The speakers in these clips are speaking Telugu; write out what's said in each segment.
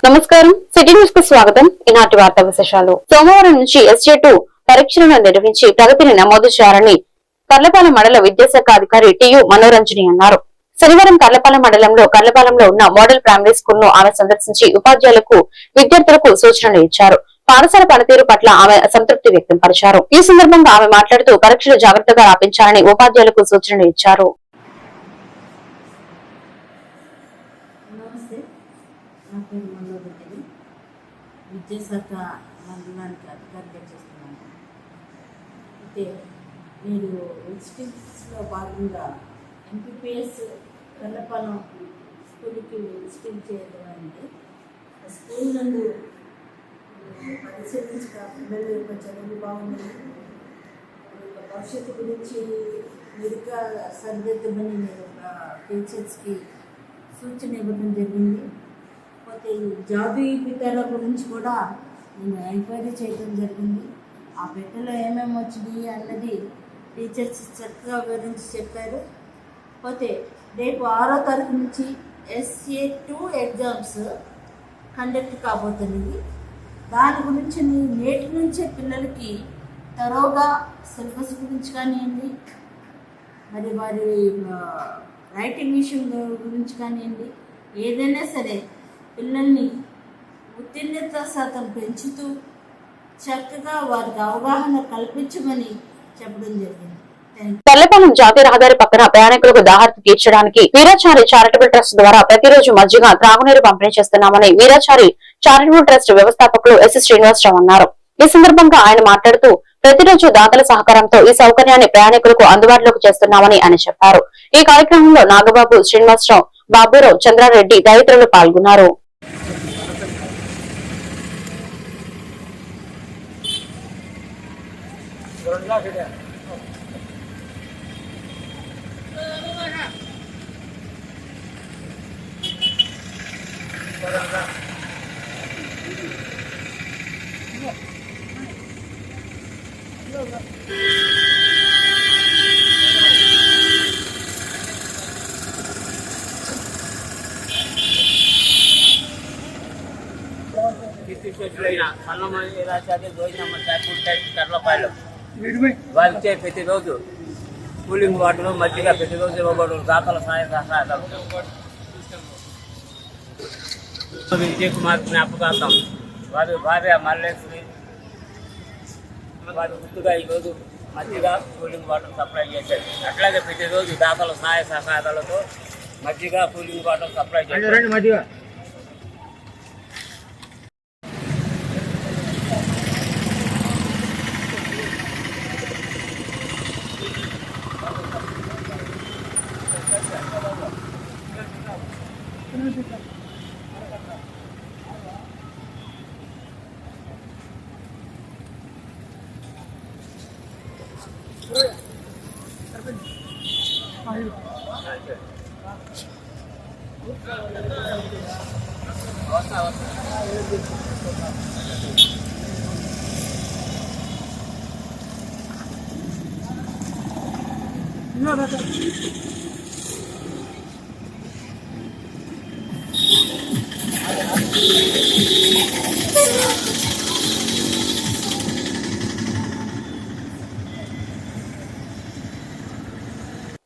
నమస్కారం, సిటీ న్యూస్ కు స్వాగతం. ఈనాటి వార్తా విశేషాలు. సోమవారం నుంచి SJ2 పరీక్షలను నిర్వహించి ప్రగతిని నమోదు చేయాలని కర్లపాలెం మండల విద్యాశాఖ అధికారి TU మనోరంజని అన్నారు. శనివారం కర్లపాలెం మండలంలో ఉన్న మోడల్ ప్రైమరీ స్కూల్ ను ఆమె సందర్శించి ఉపాధ్యాయులకు, విద్యార్థులకు సూచనలు ఇచ్చారు. పాఠశాల పనితీరు పట్ల ఆమె అసంతృప్తి వ్యక్తం పరిచారు. ఈ సందర్భంగా ఆమె మాట్లాడుతూ పరీక్షలు జాగ్రత్తగా రాపించాలని ఉపాధ్యాయులకు సూచనలు ఇచ్చారు. విద్యాశాఖ మండలానికి అధికారిగా చేస్తున్నాను. అయితే మీరు విజిటింగ్స్లో భాగంగా MPPS కర్లపాలెం స్కూల్కి విజిటింగ్ చేయడమైంది. స్కూల్ నుండి పరిశీలించిన పిల్లల యొక్క చదువు బాగుంది, భవిష్యత్తు గురించి మెరుగ్గా సరిదిద్దమని నేను టీచర్స్కి సూచన ఇవ్వడం జరిగింది. పోతే జాబీ పెట్టెల గురించి కూడా నేను ఎంక్వైరీ చేయడం జరిగింది. ఆ పెట్టెలో ఏమేమి వచ్చినాయి అన్నది టీచర్స్ చక్కగా వివరించి చెప్పారు. పోతే రేపు 6వ తారీఖు నుంచి SA2 ఎగ్జామ్స్ కండక్ట్ కాబోతున్నది. దాని గురించి నేటి నుంచే పిల్లలకి తరోగా సిలబస్ గురించి కానివ్వండి, మరి వారి రైటింగ్ విషయం గురించి కానివ్వండి, ఏదైనా సరే పిల్లల్ని ఉత్తీర్ణత శాతం పెంచుతూ చక్కగా వారికి అవగాహన కల్పించమని చెప్పడం జరిగింది. కర్లపాలెం జాతీయ రహదారి పక్కన ప్రయాణికులకు దాహార్తి తీర్చడానికి వీరాచారి చారిటబుల్ ట్రస్ట్ ద్వారా ప్రతిరోజు మజ్జిగ, త్రాగునీరు పంపిణీ చేస్తున్నామని వీరాచారి చారిటబుల్ ట్రస్ట్ వ్యవస్థాపకులు S. శ్రీనివాసరావు అన్నారు. ఈ సందర్భంగా ఆయన మాట్లాడుతూ ప్రతిరోజు దాతల సహకారంతో ఈ సౌకర్యాన్ని ప్రయాణికులకు అందుబాటులోకి చేస్తున్నామని ఆయన చెప్పారు. ఈ కార్యక్రమంలో నాగబాబు, శ్రీనివాసరావు, బాబురావు, చంద్రారెడ్డి తదితరులు పాల్గొన్నారు. వాళ్ళకి ప్రతిరోజు కూలింగ్ వాటర్, మధ్యగా ప్రతిరోజు ఇవ్వబడు దాతల సహాయతాలు విజయ్ కుమార్ జ్ఞాపకార్థం వారి భార్య మల్లేశ్వరి వారి గుర్తుగా ఈరోజు మధ్యగా కూలింగ్ వాటర్ సప్లై చేశారు. అట్లాగే ప్రతిరోజు దాతల సహాయ సహకారాలతో మధ్యగా కూలింగ్ వాటర్ సప్లై చేశారు.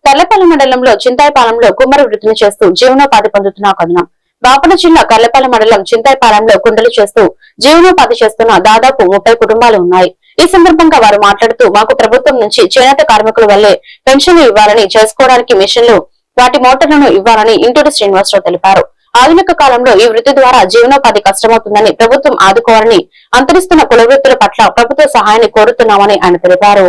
కర్లపాలెం మండలంలో చింతాయిపాలెంలో కుమ్మరి వృత్తిని చేస్తూ జీవనోపాధి పొందుతున్న కథనం. బాపన జిల్లా కర్లపాలెం మండలం చింతాయిపాలెంలో కుండలు చేస్తూ జీవనోపాధి చేస్తున్న దాదాపు 30 కుటుంబాలు ఉన్నాయి. ఈ సందర్భంగా వారు మాట్లాడుతూ మాకు ప్రభుత్వం నుంచి చేనేత కార్మికుల వల్లే పెన్షన్లు ఇవ్వాలని, చేసుకోవడానికి మిషన్లు, వాటి మోటార్లను ఇవ్వాలని ఇంటూరి శ్రీనివాసరావు తెలిపారు. ఆధునిక కాలంలో ఈ వృత్తి ద్వారా జీవనోపాధి కష్టమవుతుందని, ప్రభుత్వం ఆదుకోవాలని, అంతరిస్తున్న కుల వృత్తుల పట్ల ప్రభుత్వ సహాయాన్ని కోరుతున్నామని ఆయన తెలిపారు.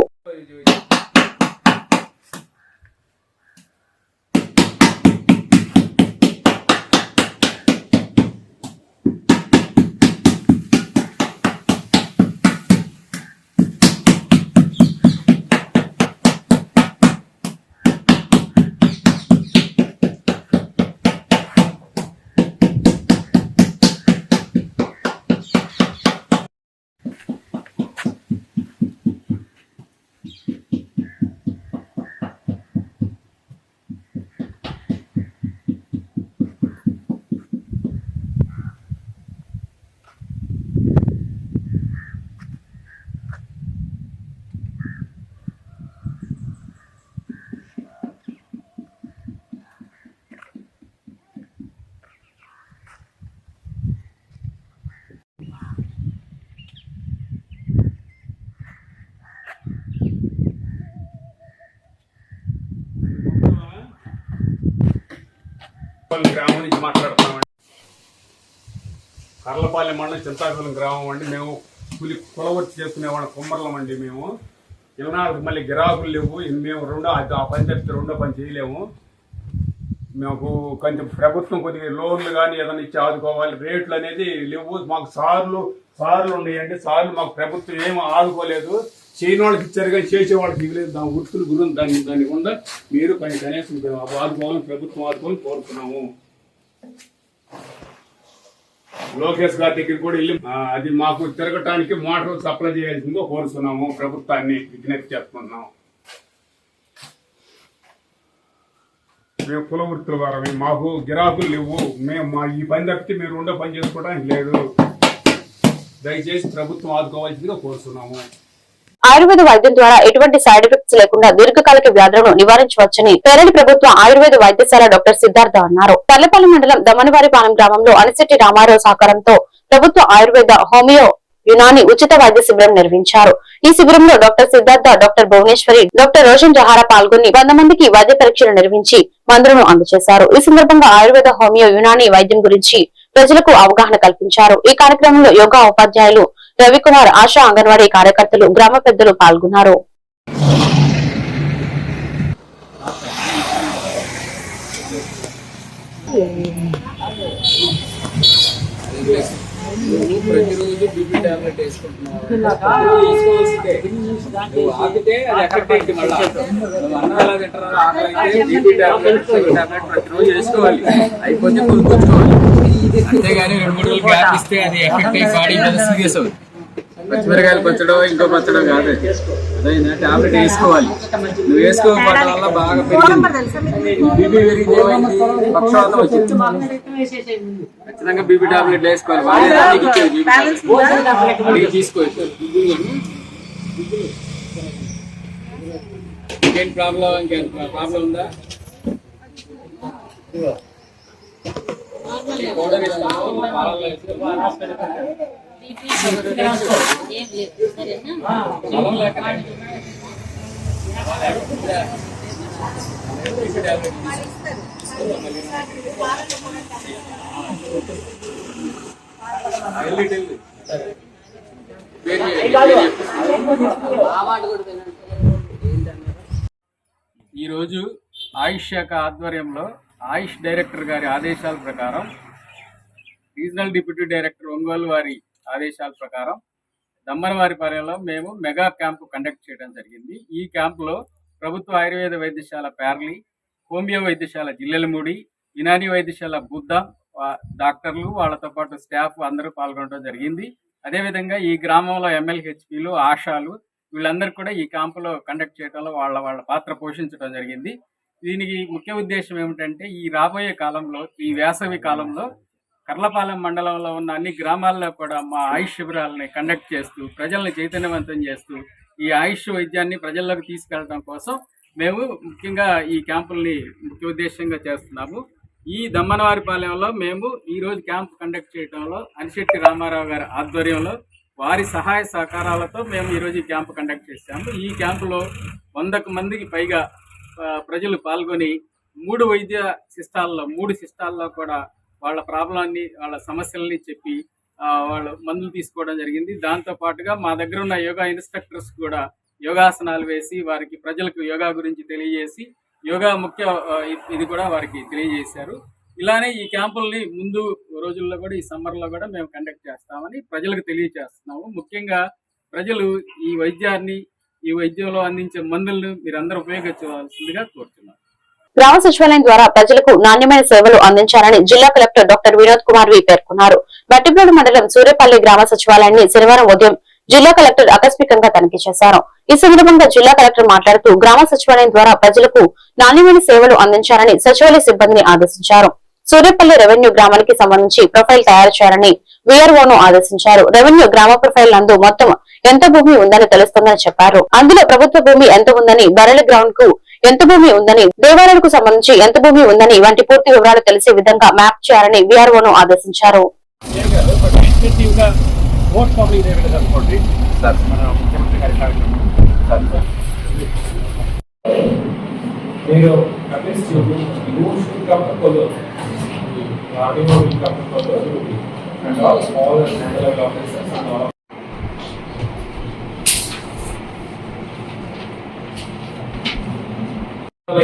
చింతాయపాలెం గ్రామం నుంచి మాట్లాడుతున్నామండి. కర్లపాలెం మండలం చింతాయపాలెం గ్రామం అండి. మేము కులవృత్తి చేసుకునేవాళ్ళం కుమ్మర్లం అండి. మేము ఇలానాలకు మళ్ళీ గిరాకులు లేవు. మేము ఆ పని తప్పితే రెండో పని చేయలేము. మాకు కొంచెం ప్రభుత్వం కొద్దిగా లోన్లు కానీ ఏదైనా ఇచ్చి ఆదుకోవాలి. రేట్లు అనేది లేవు. మాకు సార్లు ఉన్నాయండి. సార్లు మాకు ప్రభుత్వం ఏమీ ఆదుకోలేదు. చేయని వాళ్ళకి ఇచ్చారు కానీ చేసే వాళ్ళకి ఇవ్వలేదు. దాని గుర్తులు గురించి దాని కూడా మీరు కనీసం ఆదుకోవాలని ప్రభుత్వం ఆదుకోవాలని కోరుతున్నాము. లోకేష్ గారి దగ్గర కూడా వెళ్ళి అది మాకు తిరగటానికి మోటార్ సప్లై చేయాల్సిందిగా కోరుతున్నాము. ప్రభుత్వాన్ని విజ్ఞప్తి చేస్తున్నాము. మేము కుల వృత్తుల వారమే. మాకు గిరాకులు లేవు. మేము ఈ పని తప్పితే మీరు రెండో పని చేసుకోవడానికి లేదు. దయచేసి ప్రభుత్వం ఆదుకోవాల్సిందిగా కోరుతున్నాము. ఆయుర్వేద వైద్యం ద్వారా ఎటువంటి సైడ్ ఎఫెక్ట్స్ లేకుండా దీర్ఘకాలిక వ్యాధులను నివారించవచ్చని పేరడి ప్రభుత్వ ఆయుర్వేద వైద్యశాల డాక్టర్ సిద్ధార్థ అన్నారు. పల్లెపల్లి మండలం దమనవారిపాలెం గ్రామంలో అనిశెట్టి రామారావు సహకారంతో ప్రభుత్వ ఆయుర్వేద హోమియో యునాని ఉచిత వైద్య శిబిరం నిర్వహించారు. ఈ శిబిరంలో doctor Siddhartha, doctor Bhuvaneswari, doctor Roshan Jahara పాల్గొని 100 మందికి వైద్య పరీక్షలు నిర్వహించి మందులను అందజేశారు. ఈ సందర్భంగా ఆయుర్వేద హోమియో యునాని వైద్యం గురించి ప్రజలకు అవగాహన కల్పించారు. ఈ కార్యక్రమంలో యోగా ఉపాధ్యాయులు రవికుమార్, ఆశా అంగన్వాడీ కార్యకర్తలు, గ్రామ పెద్దలు పాల్గొన్నారు. ప్రతిరోజు బీపీ టాబ్లెట్ వేసుకుంటున్నావు. నువ్వు ఆగితే అది ఎఫెక్ట్ మళ్ళీ అన్నాలా తింటారా? ఆకలైతే బీపీ టాబ్లెట్ ప్రతిరోజు వేసుకోవాలి. అయిపోతే కొనుక్కొచ్చుకోవాలి. అంతేగాని 2-3 రోజులు గ్యాప్ ఇస్తే అది ఎఫెక్ట్ అయ్యి బాడీ మీద సీరియస్ అవుతుంది. పచ్చిమిరకాయలు పచ్చడం ఇంకో పచ్చడం కాదు. అదైనా టాబ్లెట్ వేసుకోవాలి. నువ్వు వేసుకోకపోవడం వల్ల బాగా పెరిగింది. బీపీ పెరిగితే పక్షవాతం వచ్చింది. ఖచ్చితంగా బీపీ టాబ్లెట్ వేసుకోవాలి. తీసుకోవచ్చు. ఇంకేం ప్రాబ్లం ఉందా? పౌడర్ ఈరోజు ఆయుష్ శాఖ ఆధ్వర్యంలో ఆయుష్ డైరెక్టర్ గారి ఆదేశాల ప్రకారం రీజనల్ డిప్యూటీ డైరెక్టర్ ఒంగోలు వారి ఆదేశాల ప్రకారం దమ్మనవారిపాలెంలో మేము మెగా క్యాంపు కండక్ట్ చేయడం జరిగింది. ఈ క్యాంపులో ప్రభుత్వ ఆయుర్వేద వైద్యశాల పేర్లి, హోమియో వైద్యశాల జిల్లెలమూడి, యునాని వైద్యశాల బుద్ధ డాక్టర్లు, వాళ్ళతో పాటు స్టాఫ్ అందరూ పాల్గొనడం జరిగింది. అదేవిధంగా ఈ గ్రామంలో ఎమ్మెల్యేహెచ్పీలు, ఆశాలు వీళ్ళందరూ కూడా ఈ క్యాంపులో కండక్ట్ చేయడంలో వాళ్ళ పాత్ర పోషించడం జరిగింది. దీనికి ముఖ్య ఉద్దేశం ఏమిటంటే ఈ రాబోయే కాలంలో, ఈ వేసవి కాలంలో కర్లపాలెం మండలంలో ఉన్న అన్ని గ్రామాల్లో కూడా మా ఆయుష్ శిబిరాలని కండక్ట్ చేస్తూ ప్రజల్ని చైతన్యవంతం చేస్తూ ఈ ఆయుష్ వైద్యాన్ని ప్రజల్లోకి తీసుకెళ్లడం కోసం మేము ముఖ్యంగా ఈ క్యాంపుల్ని ముఖ్య ఉద్దేశంగా చేస్తున్నాము. ఈ దమ్మనవారిపాలెంలో మేము ఈరోజు క్యాంప్ కండక్ట్ చేయడంలో అనిశెట్టి రామారావు గారి ఆధ్వర్యంలో వారి సహాయ సహకారాలతో మేము ఈరోజు ఈ క్యాంపు కండక్ట్ చేశాము. ఈ క్యాంపులో 100 మందికి పైగా ప్రజలు పాల్గొని 3 వైద్య శిష్టాల్లో కూడా వాళ్ళ ప్రాబ్లాన్ని, వాళ్ళ సమస్యల్ని చెప్పి వాళ్ళు మందులు తీసుకోవడం జరిగింది. దాంతో పాటుగా మా దగ్గర ఉన్న యోగా ఇన్స్ట్రక్టర్స్ కూడా యోగాసనాలు వేసి వారికి ప్రజలకు యోగా గురించి తెలియజేసి యోగా ముఖ్య ఇది కూడా వారికి తెలియజేశారు. ఇలానే ఈ క్యాంపుల్ని ముందు రోజుల్లో కూడా ఈ సమ్మర్లో కూడా మేము కండక్ట్ చేస్తామని ప్రజలకు తెలియజేస్తున్నాము. ముఖ్యంగా ప్రజలు ఈ వైద్యంలో అందించే మందులను మీరందరూ ఉపయోగించవలసిందిగా కోరుతున్నాం. గ్రామ సచివాలయం ద్వారా ప్రజలకు నాణ్యమైన సేవలు అందించాలని జిల్లా కలెక్టర్ డాక్టర్ వినోద్ కుమార్ వి పేర్కొన్నారు. బట్టిప్రోలు మండలం సూర్యపల్లి గ్రామ సచివాలయాన్ని శనివారం ఉదయం జిల్లా కలెక్టర్ ఆకస్మికంగా తనిఖీ చేశారు. ఈ సందర్భంగా జిల్లా కలెక్టర్ మాట్లాడుతూ గ్రామ సచివాలయం ద్వారా ప్రజలకు నాణ్యమైన సేవలు అందించాలని సచివాలయ సిబ్బందిని ఆదేశించారు. సూర్యపల్లి రెవెన్యూ గ్రామానికి సంబంధించి ప్రొఫైల్ తయారు చేయాలని వీఆర్ఓను ఆదేశించారు. రెవెన్యూ గ్రామ ప్రొఫైల్ నందు మొత్తం ఎంత భూమి ఉందని తెలుస్తుందని చెప్పారు. అందులో ప్రభుత్వ భూమి ఎంత ఉందని, బరలి గ్రౌండ్ కు ఎంత భూమి ఉందని, దేవాలయాలకు సంబంధించి ఎంత భూమి ఉందని వంటి పూర్తి వివరాలు తెలిసే విధంగా మ్యాప్ చేయాలని వీఆర్ఓను ఆదేశించారు. మీరు RDO will come for the duty and all small and level officers and all.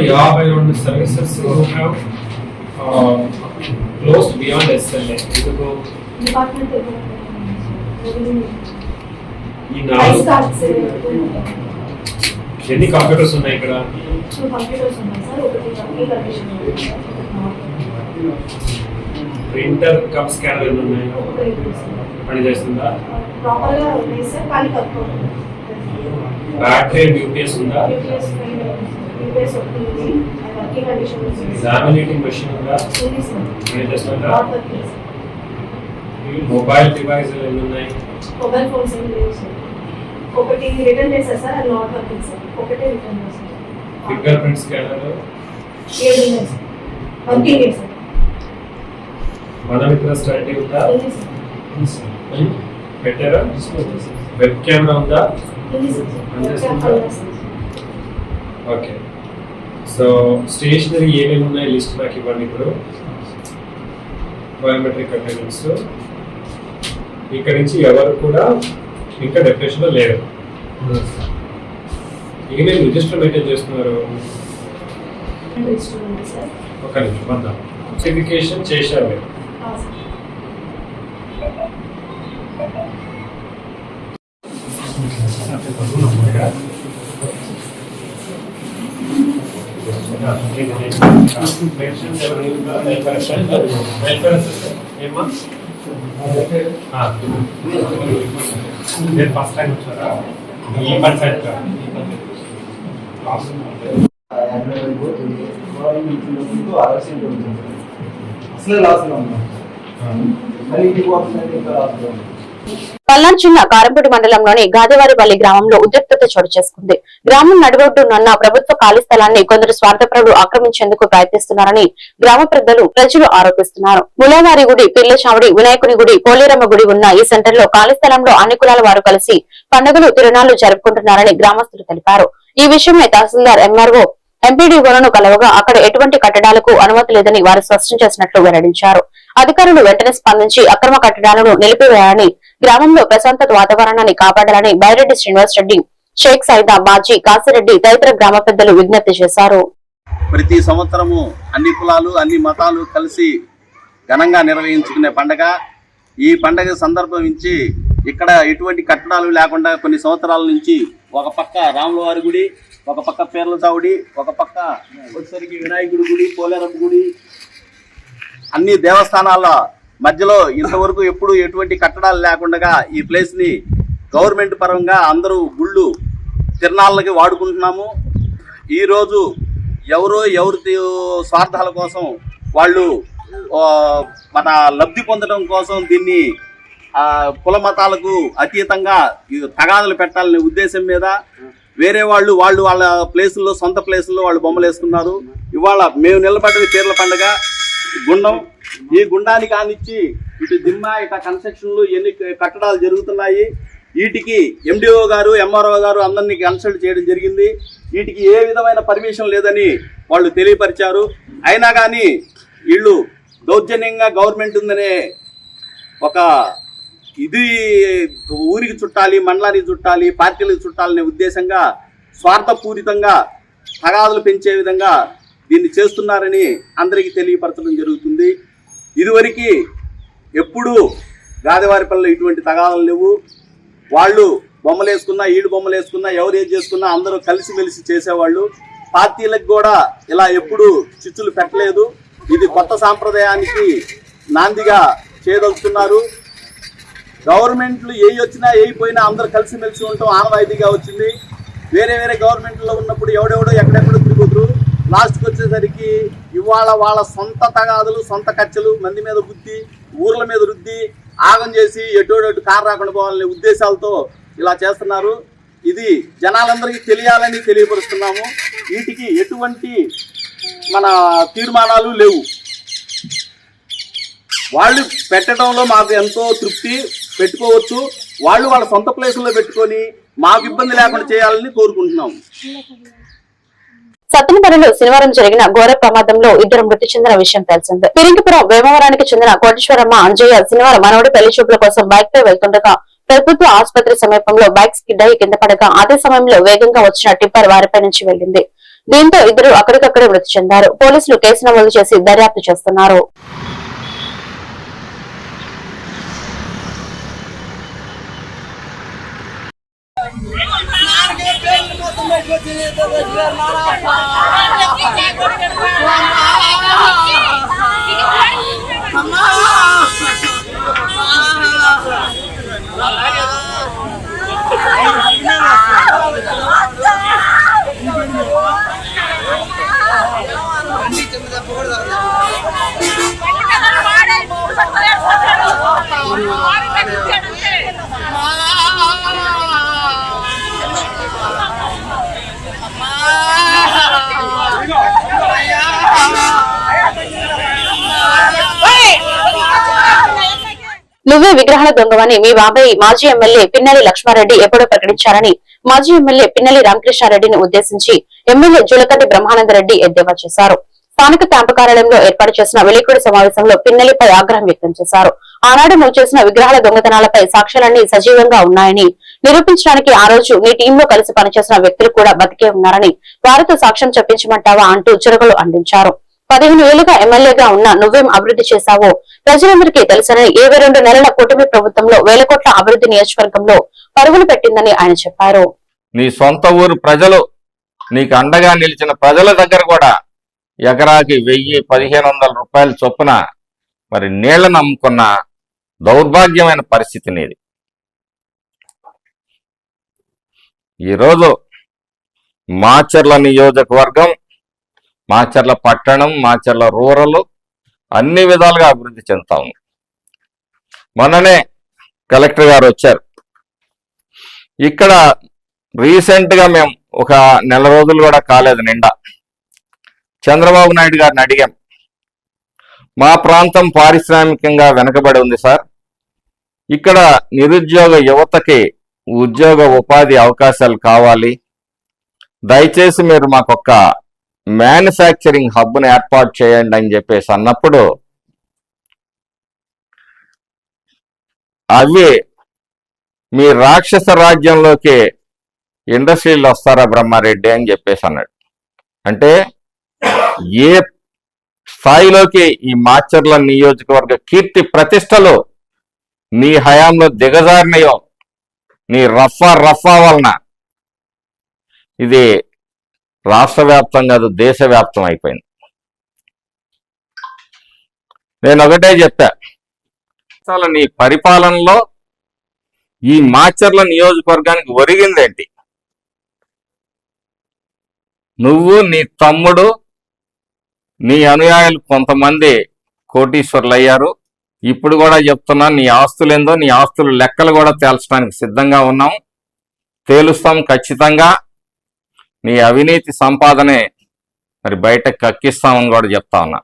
Yeah, by on the services who have closed beyond SLA. Department ఈ నాలుగు ఎన్ని కంప్యూటర్స్ ఉన్నాయి ఇక్కడ? కంప్యూటర్స్ ఉన్నాయి సార్. ఒకటి working condition printer cup scanner ఎన్ని ఉన్నాయి? పని చేస్తుందా? ప్రాపర్ గా ఉంది సార్. కానీ వర్క్ బ్యాటరీ అండ్ యూపీఎస్ ఉందా? యూపీఎస్ ఒకటి ఉంది. వర్కింగ్ కండిషన్ ఉంది. ఎగ్జామినేటింగ్ మెషిన్ ఉందా? ఉంది సార్. పని చేస్తుందా? Not working sir. మొబైల్ డివైస్లు ఎన్ని ఉన్నాయి? మొబైల్ ఫోన్స్ ఏం లేవు సార్. ఒకటి రిటర్న్ చేశారు సార్. అది నాట్ వర్కింగ్ సార్. ఒకటే రిటర్న్ చేశారు. ఫింగర్ ప్రింట్ స్కానర్ 7 ఉన్నాయి సార్. వర్కింగ్ లేదు సార్. మనమిత్ర స్టడీ ఉందా? ఉంది సార్. పెట్టారా? వెబ్ కెమెరా ఉందా? ఉంది సార్. ఓకే. సో స్టేషనరీ ఏమేమి ఉన్నాయి లిస్ట్ నాకు ఇవ్వండి. ఇప్పుడు బయోమెట్రిక్ అటెండెన్స్ ఇక్కడ నుంచి ఎవరు కూడా ఇంకా డెఫినేషన్లో లేరు. ఏమేమి రిజిస్టర్ మెయింటైన్ చేస్తున్నారు? ఒక నిమిషం వద్దాం. సర్టిఫికేషన్ చేశారు మీరు? ఫస్ట్ టైం వచ్చారా? ఈ పంచాయత్ అసలే లాస్లో ఉన్నాం. మరి ఇంటికి పోతుందంటే ఇంకా లాస్లో ఉన్నాం. పల్నాడు జిల్లా కారంపూడి మండలంలోని గాదివారిపల్లి గ్రామంలో ఉద్రిక్తత చోటు చేసుకుంది. గ్రామం నడిబొడ్డునున్న ప్రభుత్వ ఖాళీ స్థలాన్ని కొందరు స్వార్థపరులు ఆక్రమించేందుకు ప్రయత్నిస్తున్నారని గ్రామ ప్రజలు ఆరోపిస్తున్నారు. ములవారి గుడి, పిల్లచావడి, వినాయకుని గుడి, పోలేరమ్మ గుడి ఉన్న ఈ సెంటర్ లో ఖాళీ స్థలంలో అన్ని కులాల వారు కలిసి పండుగలు, తిరునాళ్లు జరుపుకుంటున్నారని గ్రామస్తులు తెలిపారు. ఈ విషయమై తహసీల్దార్, ఎంఆర్ఓ, ఎంపీడీఓలను కలవగా అక్కడ ఎటువంటి కట్టడాలకు అనుమతి లేదని వారు స్పష్టం చేసినట్లు వెల్లడించారు. అధికారులు వెంటనే స్పందించి అక్రమ కట్టడాలను నిలిపివేయాలని, గ్రామంలో ప్రశాంత వాతావరణాన్ని కాపాడాలని బైరెడ్డి శ్రీనివాస్ రెడ్డి, షేక్ సైదా, బాజీ, కాసిరెడ్డి తదితర గ్రామ పెద్దలు విజ్ఞప్తి చేశారు. ప్రతి సంవత్సరము అన్ని కులాలు, అన్ని మతాలు కలిసి ఘనంగా నిర్వహించుకునే పండగ. ఈ పండగ సందర్భించి ఇక్కడ ఎటువంటి కట్టడాలు లేకుండా కొన్ని సంవత్సరాల నుంచి ఒక పక్క రాములవారి గుడి, ఒక పక్క పేర్ల చావుడి, ఒక పక్క వచ్చేసరికి వినాయకుడి గుడి, పోలేరమ్మ గుడి, అన్ని దేవస్థానాల మధ్యలో ఇంతవరకు ఎప్పుడు ఎటువంటి కట్టడాలు లేకుండా ఈ ప్లేస్ని గవర్నమెంట్ పరంగా అందరూ గుళ్ళు తిరణాలకి వాడుకుంటున్నాము. ఈరోజు ఎవరి స్వార్థాల కోసం వాళ్ళు మన లబ్ధి పొందడం కోసం దీన్ని కుల మతాలకు అతీతంగా తగాదులు పెట్టాలనే ఉద్దేశం మీద వేరే వాళ్ళు వాళ్ళ ప్లేసుల్లో, సొంత ప్లేసుల్లో వాళ్ళు బొమ్మలు వేసుకున్నారు. ఇవాళ మేము నిలబడ్డది పీర్ల పండుగ గుండం. ఈ గుండానికి కానిచ్చి ఇటు దిమ్మ, ఇటు కన్స్ట్రక్షన్లు ఎన్ని కట్టడాలు జరుగుతున్నాయి. వీటికి ఎండిఓ గారు, ఎంఆర్ఓ గారు అందరినీ కన్సల్ట్ చేయడం జరిగింది. వీటికి ఏ విధమైన పర్మిషన్ లేదని వాళ్ళు తెలియపరిచారు. అయినా కానీ వీళ్ళు దౌర్జన్యంగా గవర్నమెంట్ ఉందనే ఒక ఇది ఊరికి చుట్టాలి, మండలానికి చుట్టాలి, పార్టీలకు చుట్టాలనే ఉద్దేశంగా స్వార్థపూరితంగా తగాదులు పెంచే విధంగా దీన్ని చేస్తున్నారని అందరికీ తెలియపరచడం జరుగుతుంది. ఇదివరకు ఎప్పుడూ గాదివారిపల్లిలో ఇటువంటి తగాదాలు లేవు. వాళ్ళు బొమ్మలు వేసుకున్నా, ఈడు బొమ్మలు వేసుకున్నా, ఎవరు ఏది చేసుకున్నా అందరూ కలిసిమెలిసి చేసేవాళ్ళు. పార్టీలకు కూడా ఇలా ఎప్పుడూ చిచ్చులు పెట్టలేదు. ఇది కొత్త సాంప్రదాయానికి నాందిగా చేయదలుచుకున్నారు. గవర్నమెంట్లు ఏ వచ్చినా ఏ పోయినా అందరూ కలిసిమెలిసి ఉండటం ఆనవాయితీగా వచ్చింది. వేరే గవర్నమెంట్లో ఉన్నప్పుడు ఎవడెవడో ఎక్కడెక్కడో తిరుగుతురు. లాస్ట్కి వచ్చేసరికి ఇవాళ వాళ్ళ సొంత తగాదులు, సొంత కచ్చలు మంది మీద బుద్ధి, ఊర్ల మీద రుద్ది ఆగం చేసి ఎటోడటు కారు రాకుండా పోవాలనే ఉద్దేశాలతో ఇలా చేస్తున్నారు. ఇది జనాలందరికీ తెలియాలని తెలియపరుస్తున్నాము. వీటికి ఎటువంటి మన తీర్మానాలు లేవు. వాళ్ళు పెట్టడంలో మాకు ఎంతో తృప్తి, పెట్టుకోవచ్చు. వాళ్ళు వాళ్ళ సొంత ప్లేసుల్లో పెట్టుకొని మాకు ఇబ్బంది లేకుండా చేయాలని కోరుకుంటున్నాము. సత్తెనపల్లిలో శనివారం జరిగిన ఘోర ప్రమాదంలో ఇద్దరు మృతి చెందిన విషయం తెలిసిందే. పిరింగిపురం వేమవరానికి చెందిన కోటేశ్వరమ్మ అంజయ్య శనివారం మనవడి పెళ్లి చూపుల కోసం బైక్ పై వెళ్తుండగా ప్రభుత్వ ఆసుపత్రి సమీపంలో బైక్ స్కిడ్ అయి కింద పడగా అదే సమయంలో వేగంగా వచ్చిన టిప్పర్ వారిపై నుంచి వెళ్లింది. దీంతో ఇద్దరు అక్కడికక్కడే మృతి చెందారు. పోలీసులు కేసు నమోదు చేసి దర్యాప్తు చేస్తున్నారు. నువ్వే విగ్రహాల దొంగవని మీ బాబాయ్ మాజీ ఎమ్మెల్యే పిన్నెల్లి లక్ష్మారెడ్డి ఎప్పుడో ప్రకటించారని మాజీ ఎమ్మెల్యే పిన్నెల్లి రామకృష్ణారెడ్డిని ఉద్దేశించి ఎమ్మెల్యే జులకంటి బ్రహ్మానందరెడ్డి ఎద్దేవా చేశారు. స్థానిక క్యాంపు కార్యాలయంలో ఏర్పాటు చేసిన విలేకరుల సమావేశంలో పిన్నెల్లిపై ఆగ్రహం వ్యక్తం చేశారు. ఆనాడు నువ్వు చేసిన విగ్రహాల దొంగతనాలపై సాక్ష్యాలన్నీ సజీవంగా ఉన్నాయని నిరూపించడానికి ఆ రోజు నీ టీంలో కలిసి పనిచేసిన వ్యక్తులు కూడా బతికే ఉన్నారని వారితో సాక్ష్యం చెప్పించమంటావా అంటూ చురగలు అందించారు. 15 ఏళ్లుగా ఎమ్మెల్యేగా ఉన్న నువ్వేం అభివృద్ధి చేశావో ప్రజలందరికీ తెలుసని 22 నెలల కూటమి ప్రభుత్వంలో వేల కోట్ల అభివృద్ధి నియోజకవర్గంలో పరుగులు పెట్టిందని ఆయన చెప్పారు. నీ సొంత ఊరు ప్రజలు నీకు అండగా నిలిచిన ప్రజల దగ్గర కూడా ఎకరాకి 1000-1500 రూపాయల చొప్పున మరి నీళ్లను అమ్ముకున్న దౌర్భాగ్యమైన పరిస్థితి నీది. ఈరోజు మాచర్ల నియోజకవర్గం, మాచర్ల పట్టణం, మాచర్ల రూరల్ అన్ని విధాలుగా అభివృద్ధి చెందుతా ఉంది. మొన్ననే కలెక్టర్ గారు వచ్చారు. ఇక్కడ రీసెంట్ గా మేము ఒక నెల రోజులు కూడా కాలేదు నిండా చంద్రబాబు నాయుడు గారిని అడిగాం. మా ప్రాంతం పారిశ్రామికంగా వెనకబడి ఉంది సార్, ఇక్కడ నిరుద్యోగ యువతకి ఉద్యోగ ఉపాధి అవకాశాలు కావాలి, దయచేసి మీరు మాకొక్క మ్యానుఫ్యాక్చరింగ్ హబ్ను ఏర్పాటు చేయండి అని చెప్పేసి అన్నప్పుడు అవి మీ రాక్షస రాజ్యంలోకి ఇండస్ట్రీలు వస్తారా బ్రహ్మారెడ్డి అని చెప్పేసి అన్నాడు. అంటే ఏ స్థాయిలోకి ఈ మాచర్ల నియోజకవర్గ కీర్తి ప్రతిష్టలు నీ హయాంలో దిగజారినయో నీ రఫా వలన ఇది రాష్ట్ర వ్యాప్తం కాదు, దేశవ్యాప్తం అయిపోయింది. నేను ఒకటే చెప్పా, అసలు నీ పరిపాలనలో ఈ మాచర్ల నియోజకవర్గానికి ఒరిగిందేంటి? నువ్వు, నీ తమ్ముడు, నీ అనుయాయులు కొంతమంది కోటీశ్వర్లు అయ్యారు. ఇప్పుడు కూడా చెప్తున్నా, నీ ఆస్తులేందో నీ ఆస్తుల లెక్కలు కూడా తేల్చడానికి సిద్ధంగా ఉన్నాం, తేలుస్తాం ఖచ్చితంగా. నీ అవినీతి సంపాదనే మరి బయటకు కక్కిస్తామని కూడా చెప్తా ఉన్నా.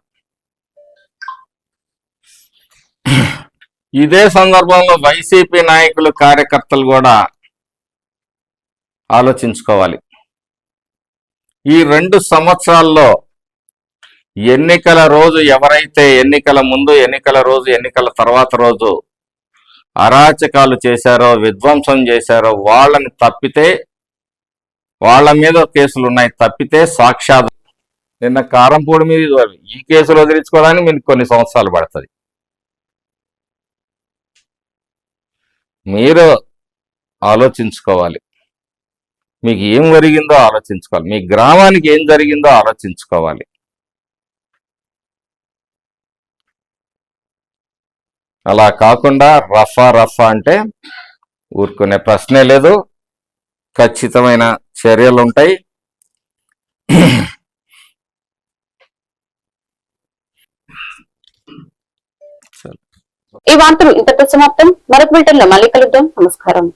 ఇదే సందర్భంలో వైసీపీ నాయకులు, కార్యకర్తలు కూడా ఆలోచించుకోవాలి. ఈ 2 సంవత్సరాల్లో ఎన్నికల రోజు ఎవరైతే ఎన్నికల ముందు, ఎన్నికల రోజు, ఎన్నికల తర్వాత రోజు అరాచకాలు చేశారో, విధ్వంసం చేశారో వాళ్ళని తప్పితే, వాళ్ళ మీద కేసులు ఉన్నాయి తప్పితే సాక్షాత్ నిన్న కారంపూడి మీద ఈ కేసులు వదిలించుకోవడానికి మీకు కొన్ని సంవత్సరాలు పడుతుంది. మీరు ఆలోచించుకోవాలి, మీకు ఏం జరిగిందో ఆలోచించుకోవాలి, మీ గ్రామానికి ఏం జరిగిందో ఆలోచించుకోవాలి. అలా కాకుండా రఫా అంటే ఊరుకునే ప్రశ్నే లేదు. ఖచ్చితమైన చర్యలు ఉంటాయి. ఈ వార్తలు ఇంతటితో సమాప్తం. మరొక బులెటిన్ లో మళ్ళీ కలుద్దాం. నమస్కారం.